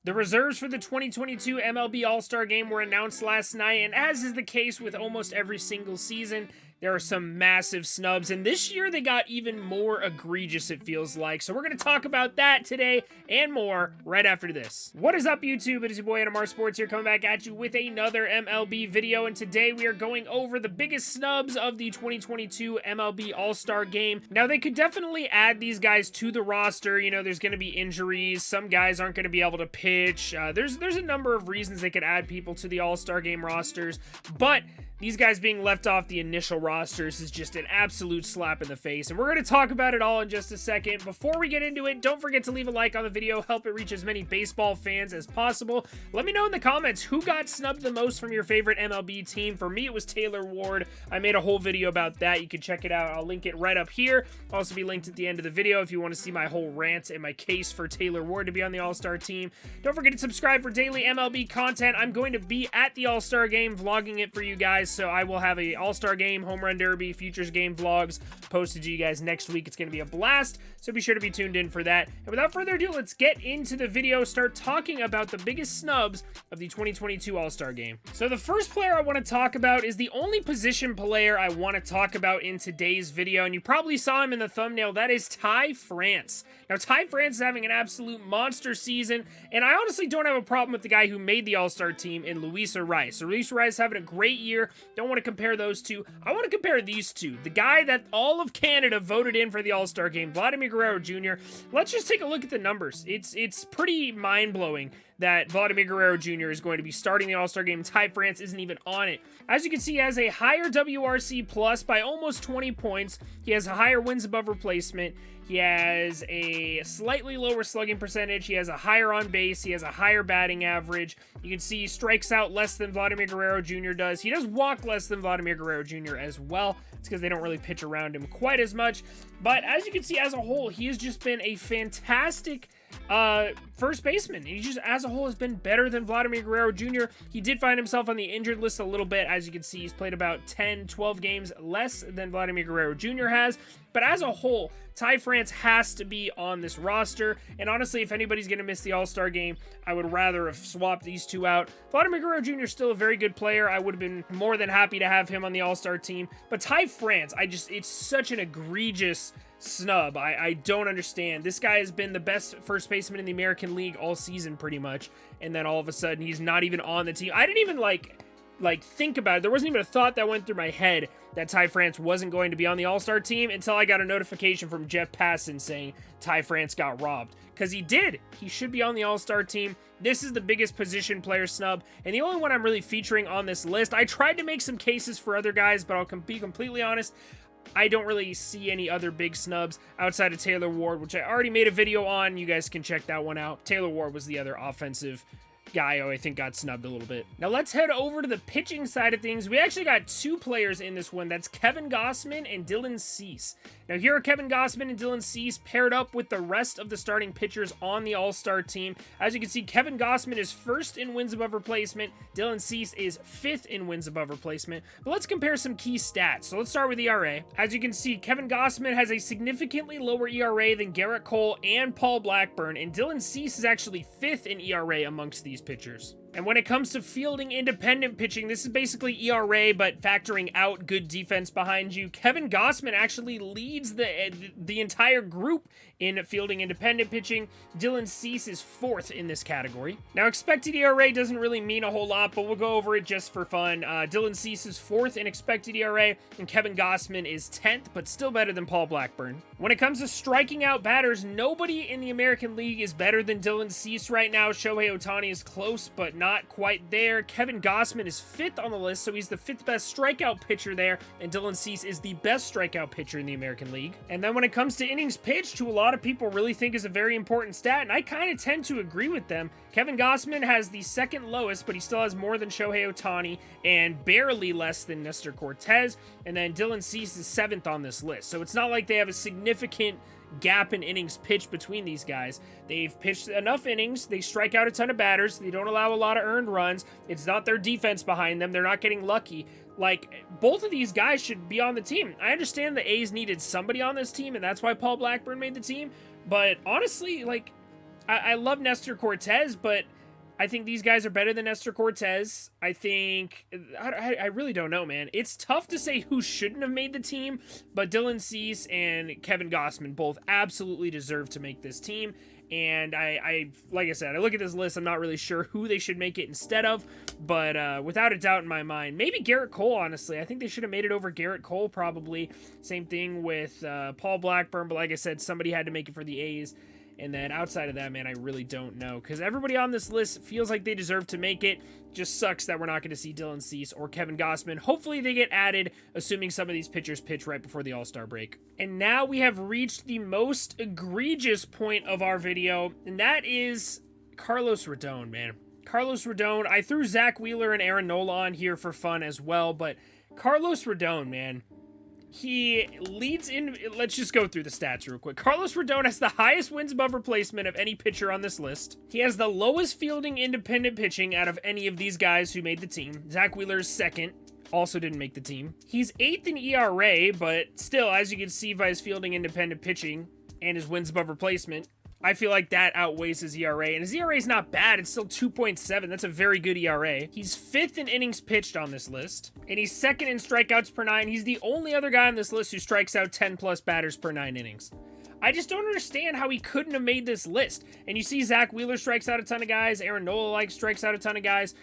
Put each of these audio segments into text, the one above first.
The reserves for the 2022 MLB All-Star Game were announced last night, and as is the case with almost every single season, there are some massive snubs, and this year they got even more egregious, it feels like. So we're going to talk about that today and more right after this. What is up, YouTube? It is your boy Adam R Sports here, coming back at you with another MLB video, and today we are going over the biggest snubs of the 2022 MLB All-Star Game. Now, they could definitely add these guys to the roster. You know, there's going to be injuries. Some guys aren't going to be able to pitch. There's a number of reasons they could add people to the All-Star Game rosters, but these guys being left off the initial rosters is just an absolute slap in the face, and we're going to talk about it all in just a second. Before we get into it, don't forget to leave a like on the video, help it reach as many baseball fans as possible. Let me know in the comments who got snubbed the most from your favorite MLB team. For me, it was Taylor Ward. I made a whole video about that. You can check it out. I'll link it right up here. Also be linked at the end of the video if you want to see my whole rant and my case for Taylor Ward to be on the All-Star team. Don't forget to subscribe for daily MLB content. I'm going to be at the All-Star Game vlogging it for you guys. So I will have a All-Star Game, Home Run Derby, Futures Game vlogs posted to you guys next week. It's going to be a blast, so be sure to be tuned in for that. And without further ado, let's get into the video, start talking about the biggest snubs of the 2022 All-Star Game. So the first player I want to talk about is the only position player I want to talk about in today's video, and you probably saw him in the thumbnail. That is Ty France. Now, Ty France is having an absolute monster season, and I honestly don't have a problem with the guy who made the All-Star team in Luis Arraez. So Luis Arraez having a great year. Don't want to compare those two. I want to compare these two. The guy that all of Canada voted in for the All-Star Game, Vladimir Guerrero Jr. Let's just take a look at the numbers. It's pretty mind-blowing that Vladimir Guerrero Jr. is going to be starting the All-Star Game. Ty France isn't even on it. As you can see, he has a higher WRC plus by almost 20 points. He has a higher wins above replacement. He has a slightly lower slugging percentage. He has a higher on base. He has a higher batting average. You can see he strikes out less than Vladimir Guerrero Jr. does. He does walk less than Vladimir Guerrero Jr. as well. It's because they don't really pitch around him quite as much. But as you can see, as a whole, he has just been a fantastic first baseman. He just, as a whole, has been better than Vladimir Guerrero Jr. He did find himself on the injured list a little bit. As you can see, he's played about 10, 12 games less than Vladimir Guerrero Jr. has. But as a whole, Ty France has to be on this roster. And honestly, if anybody's going to miss the All-Star Game, I would rather have swapped these two out. Vladimir Guerrero Jr. is still a very good player. I would have been more than happy to have him on the All-Star team. But Ty France, it's such an egregious snub. I don't understand. This guy has been the best first baseman in the American League all season pretty much, and then all of a sudden he's not even on the team. I didn't even like think about it. There wasn't even a thought that went through my head that Ty France wasn't going to be on the All-Star team until I got a notification from Jeff Passan saying Ty France got robbed, because he did. He should be on the All-Star team. This is the biggest position player snub, and the only one I'm really featuring on this list. I tried to make some cases for other guys, but I'll be completely honest, I don't really see any other big snubs outside of Taylor Ward, which I already made a video on. You guys can check that one out. Taylor Ward was the other offensive guy who I think got snubbed a little bit. Now let's head over to the pitching side of things. We actually got two players in this one. That's Kevin Gossman and Dylan Cease. Now here are Kevin Gossman and Dylan Cease paired up with the rest of the starting pitchers on the All-Star team. As you can see, Kevin Gossman is first in wins above replacement. Dylan Cease is fifth in wins above replacement. But let's compare some key stats. So let's start with ERA. As you can see, Kevin Gossman has a significantly lower ERA than Garrett Cole and Paul Blackburn, and Dylan Cease is actually fifth in ERA amongst these pitchers. And when it comes to fielding independent pitching, this is basically ERA, but factoring out good defense behind you. Kevin Gossman actually leads the entire group in fielding independent pitching. Dylan Cease is fourth in this category. Now, expected ERA doesn't really mean a whole lot, but we'll go over it just for fun. Dylan Cease is fourth in expected ERA, and Kevin Gossman is 10th, but still better than Paul Blackburn. When it comes to striking out batters, nobody in the American League is better than Dylan Cease right now. Shohei Ohtani is close, but not quite there. Kevin Gossman is fifth on the list, so he's the fifth best strikeout pitcher there, and Dylan Cease is the best strikeout pitcher in the American League. And then when it comes to innings pitched, who a lot of people really think is a very important stat, and I kind of tend to agree with them, Kevin Gossman has the second lowest, but he still has more than Shohei Ohtani and barely less than Nestor Cortez, and then Dylan Cease is seventh on this list. So it's not like they have a significant gap in innings pitched between these guys. They've pitched enough innings. They strike out a ton of batters. They don't allow a lot of earned runs. It's not their defense behind them. They're not getting lucky. Like, both of these guys should be on the team. I understand the A's needed somebody on this team, and that's why Paul Blackburn made the team. But honestly, like, I love Nestor Cortez, but I think these guys are better than Nestor Cortez. I think, I really don't know, man. It's tough to say who shouldn't have made the team, but Dylan Cease and Kevin Gossman both absolutely deserve to make this team. And I like I said, I look at this list, I'm not really sure who they should make it instead of, but without a doubt in my mind, maybe Garrett Cole, honestly. I think they should have made it over Garrett Cole, probably. Same thing with Paul Blackburn, but like I said, somebody had to make it for the A's. And then outside of that, man, I really don't know. Because everybody on this list feels like they deserve to make it. Just sucks that we're not going to see Dylan Cease or Kevin Gossman. Hopefully they get added, assuming some of these pitchers pitch right before the All-Star break. And now we have reached the most egregious point of our video. And that is Carlos Rodon, man. Carlos Rodon. I threw Zack Wheeler and Aaron Nola on here for fun as well. But Carlos Rodon, man. He leads in, let's just go through the stats real quick. Carlos Rodon has the highest wins above replacement of any pitcher on this list. He has the lowest fielding independent pitching out of any of these guys who made the team. Zack Wheeler's second, also didn't make the team. He's 8th in ERA, but still, as you can see by his fielding independent pitching and his wins above replacement, I feel like that outweighs his ERA, and his ERA is not bad. It's still 2.7. That's a very good ERA. He's 5th in innings pitched on this list, and he's 2nd in strikeouts per 9. He's the only other guy on this list who strikes out 10-plus batters per 9 innings. I just don't understand how he couldn't have made this list. And you see Zack Wheeler strikes out a ton of guys. Aaron Nola strikes out a ton of guys.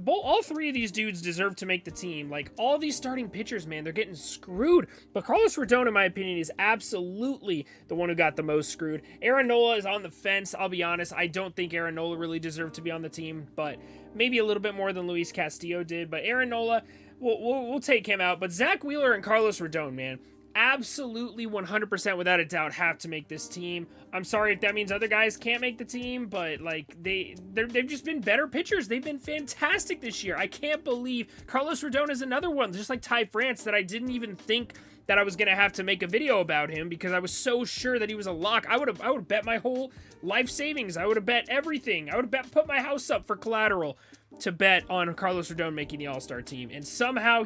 All three of these dudes deserve to make the team. Like, all these starting pitchers, man, they're getting screwed. But Carlos Rodon, in my opinion, is absolutely the one who got the most screwed. Aaron Nola is on the fence. I'll be honest. I don't think Aaron Nola really deserved to be on the team, but maybe a little bit more than Luis Castillo did. But Aaron Nola, we'll take him out. But Zack Wheeler and Carlos Rodon, man, absolutely 100% without a doubt have to make this team. I'm sorry if that means other guys can't make the team, but like they've just been better pitchers. They've been fantastic this year. I can't believe Carlos Rodon is another one, just like Ty France, that I didn't even think that I was gonna have to make a video about him because I was so sure that he was a lock. I would have bet my whole life savings. I would have bet everything. I would have put my house up for collateral to bet on Carlos Rodon making the All-Star team, and somehow,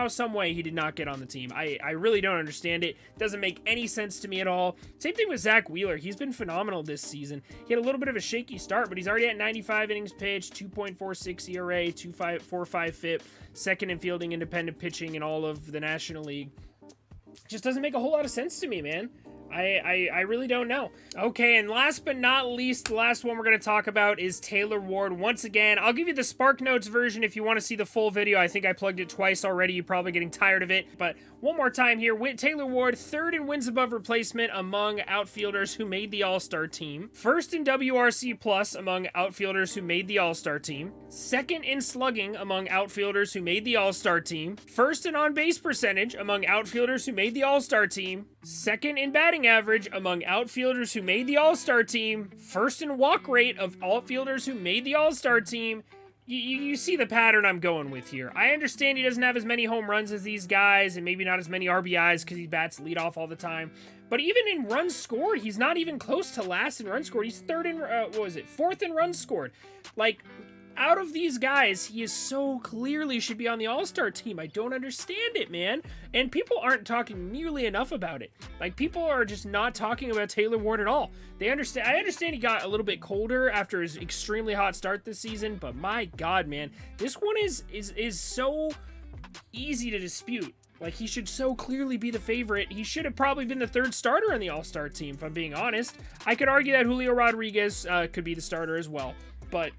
some way, he did not get on the team. I really don't understand it. Doesn't make any sense to me at all. Same thing with Zack Wheeler. He's been phenomenal this season. He had a little bit of a shaky start, but he's already at 95 innings pitched, 2.46 ERA, 2.45 FIP, 2nd in fielding independent pitching in all of the National League. Just doesn't make a whole lot of sense to me, man. I really don't know. Okay, and last but not least, the last one we're going to talk about is Taylor Ward. Once again, I'll give you the Spark Notes version if you want to see the full video. I think I plugged it twice already. You're probably getting tired of it. But one more time here, Taylor Ward, 3rd in wins above replacement among outfielders who made the All-Star team. 1st in WRC plus among outfielders who made the All-Star team. 2nd in slugging among outfielders who made the All-Star team. 1st in on-base percentage among outfielders who made the All-Star team. 2nd in batting average among outfielders who made the All-Star team. 1st in walk rate of outfielders who made the All-Star team. You see the pattern I'm going with here. I understand he doesn't have as many home runs as these guys, and maybe not as many RBIs because he bats leadoff all the time. But even in runs scored, he's not even close to last in runs scored. He's 3rd in, 4th in runs scored. Like, out of these guys, he is so clearly should be on the All-Star team. I don't understand it, man. And people aren't talking nearly enough about it. Like, people are just not talking about Taylor Ward at all. I understand he got a little bit colder after his extremely hot start this season, but my God, man, this one is so easy to dispute. Like, he should so clearly be the favorite. He should have probably been the 3rd starter on the All-Star team, if I'm being honest. I could argue that Julio Rodriguez could be the starter as well, but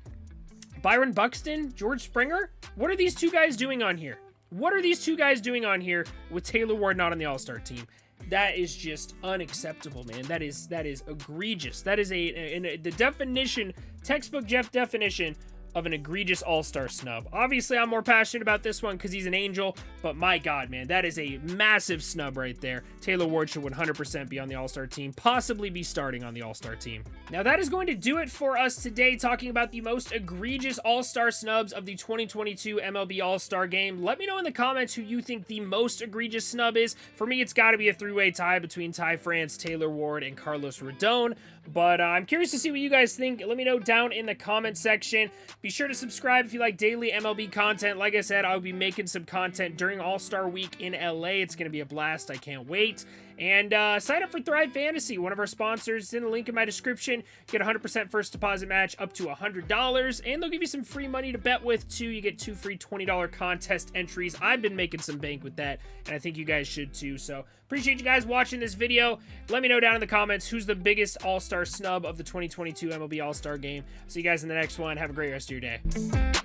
Byron Buxton, George Springer, what are these two guys doing on here? What are these two guys doing on here with Taylor Ward not on the All-Star team? That is just unacceptable, man. That is egregious. That is the definition, textbook Jeff definition of an egregious All-Star snub. Obviously, I'm more passionate about this one because he's an Angel, but my God, man, that is a massive snub right there. Taylor Ward should 100% be on the All-Star team, possibly be starting on the All-Star team. Now, that is going to do it for us today, talking about the most egregious All-Star snubs of the 2022 MLB All-Star Game. Let me know in the comments who you think the most egregious snub is. For me, it's got to be a 3-way tie between Ty France, Taylor Ward, and Carlos Rodon. But I'm curious to see what you guys think. Let me know down in the comment section. Be sure to subscribe if you like daily MLB content. Like I said, I'll be making some content during All-Star Week in LA. It's going to be a blast. I can't wait. And sign up for Thrive Fantasy, one of our sponsors. It's in the link in my description. Get 100% first deposit match up to $100, and they'll give you some free money to bet with, too. You get 2 free $20 contest entries. I've been making some bank with that, and I think you guys should, too. So, appreciate you guys watching this video. Let me know down in the comments who's the biggest All-Star snub of the 2022 MLB All-Star Game. See you guys in the next one. Have a great rest of your day.